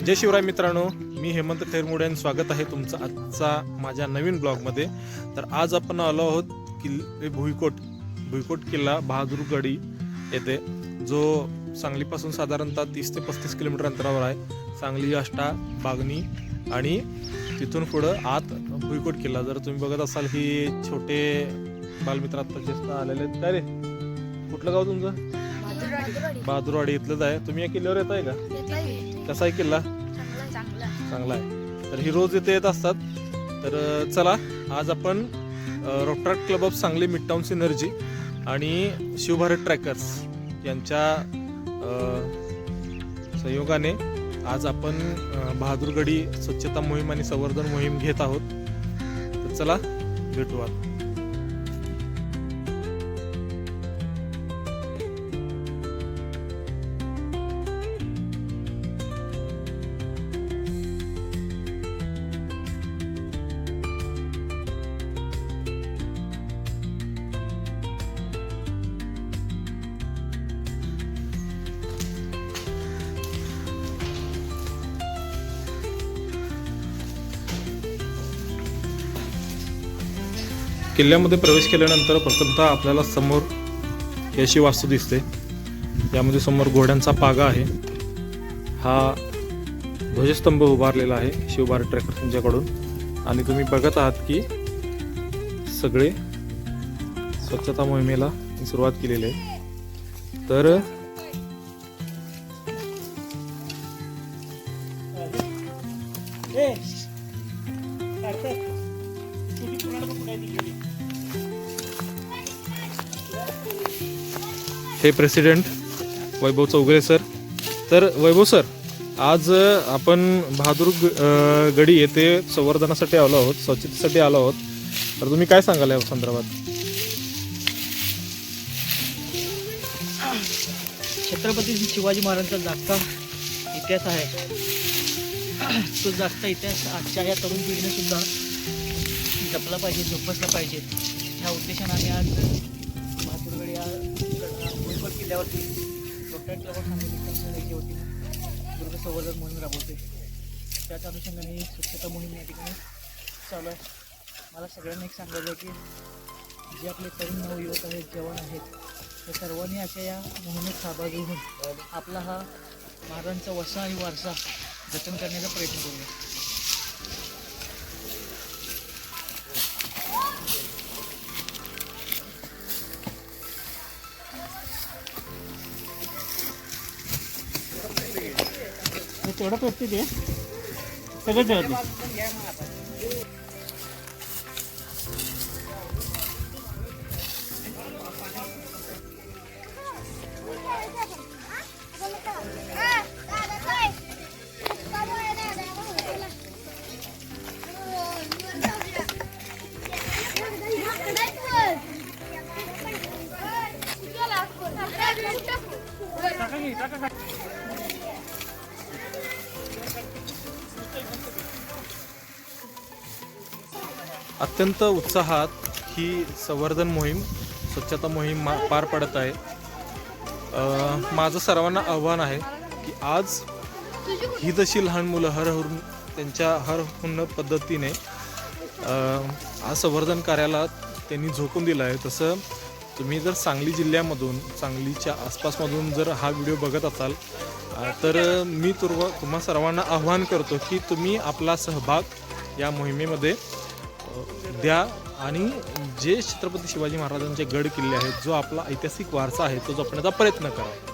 जय शिवराय मित्रांनो, मी हेमंत खैरमुडे आणि स्वागत आहे तुमचं आजचा माझ्या नवीन ब्लॉगमध्ये. तर आज आपण आलो आहोत भुईकोट किल्ला बहादूरगडी येथे, जो सांगलीपासून साधारणतः 30 ते 35 किलोमीटर अंतरावर आहे. सांगली, आष्टा, बागणी आणि तिथून पुढं आत भुईकोट किल्ला. जर तुम्ही बघत असाल ही छोटे बालमित्र आता जास्त आलेले आहेत. काय रे, कुठलं गाव तुमचं? बहादूरवाडी इथलंच आहे. तुम्ही या किल्ल्यावर येत आहे का? कसा आहे किल्ला? चांगला आहे. तर ही रोज इथे येत असतात. तर चला, आज आपण Rotaract club of Sangli, Midtown Synergy आणि शिवभारत ट्रॅकर्स यांच्या संयोगाने आज आपण बहादूरगडी स्वच्छता मोहीम आणि संवर्धन मोहीम घेत आहोत. तर चला भेटूयात. किल्ल्यामध्ये प्रवेश केल्यानंतर प्रथमतः आपल्याला समोर ही अशी वास्तू दिसते. यामध्ये समोर घोड्यांचा पागा आहे. हा ध्वजस्तंभ उभारलेला आहे शिवभारत ट्रॅकर्स यांच्याकडून. आणि तुम्ही बघत आहात की सगळे स्वच्छता मोहिमेला सुरुवात केलेली आहे. तर हे प्रेसिडेंट वैभव चौगुले सर. तर वैभव सर, आज आपण बहादूर गडी येथे संवर्धनासाठी आलो आहोत, स्वच्छतेसाठी आलो आहोत. तर तुम्ही काय सांगाल या संदर्भात? छत्रपती शिवाजी महाराजांचा जागता इतिहास आहे. तो जागता इतिहास आजच्या या तरुण पिढीने सुद्धा जपला पाहिजे, जोपासला पाहिजे. ह्या उद्देशाने आम्ही आज बहादूरगड या भुईकोट किल्ल्यावरती रॉफ्टराट क्लब ऑफ सांगली होती दुर्ग संवर्धन मोहीम राबवते. त्याच अनुषंगाने स्वच्छता मोहीम या ठिकाणी चालू आहे. मला सगळ्यांना एक सांगायचं आहे की जे आपले तरुण नवयुवक आहेत, जवान आहेत, त्या सर्वांनी अशा या मोहिमेत सहभागी होऊन आपला हा महाराजांचा वसा आणि वारसा जतन करण्याचा प्रयत्न करूया. तेवढं पेटते ते सगळं जळते. अत्यंत उत्साहात ही संवर्धन मोहीम, स्वच्छता मोहीम पार पडत आहे. माझं सर्वांना आव्हान आहे की आज ही जशी लहान मुलं हरहुन त्यांच्या हरहुन्न पद्धतीने आज संवर्धन कार्याला त्यांनी झोकून दिलं आहे, तसं तुम्ही जर सांगली जिल्ह्यामधून, सांगलीच्या आसपासमधून जर हा व्हिडिओ बघत असाल तर मी तुम्हा सर्वांना आव्हान करतो की तुम्ही आपला सहभाग या मोहिमेमध्ये द्या आणि जे छत्रपती शिवाजी महाराजांचे गड किल्ले आहेत, जो आपला ऐतिहासिक वारसा आहे, तो जपण्याचा प्रयत्न करा.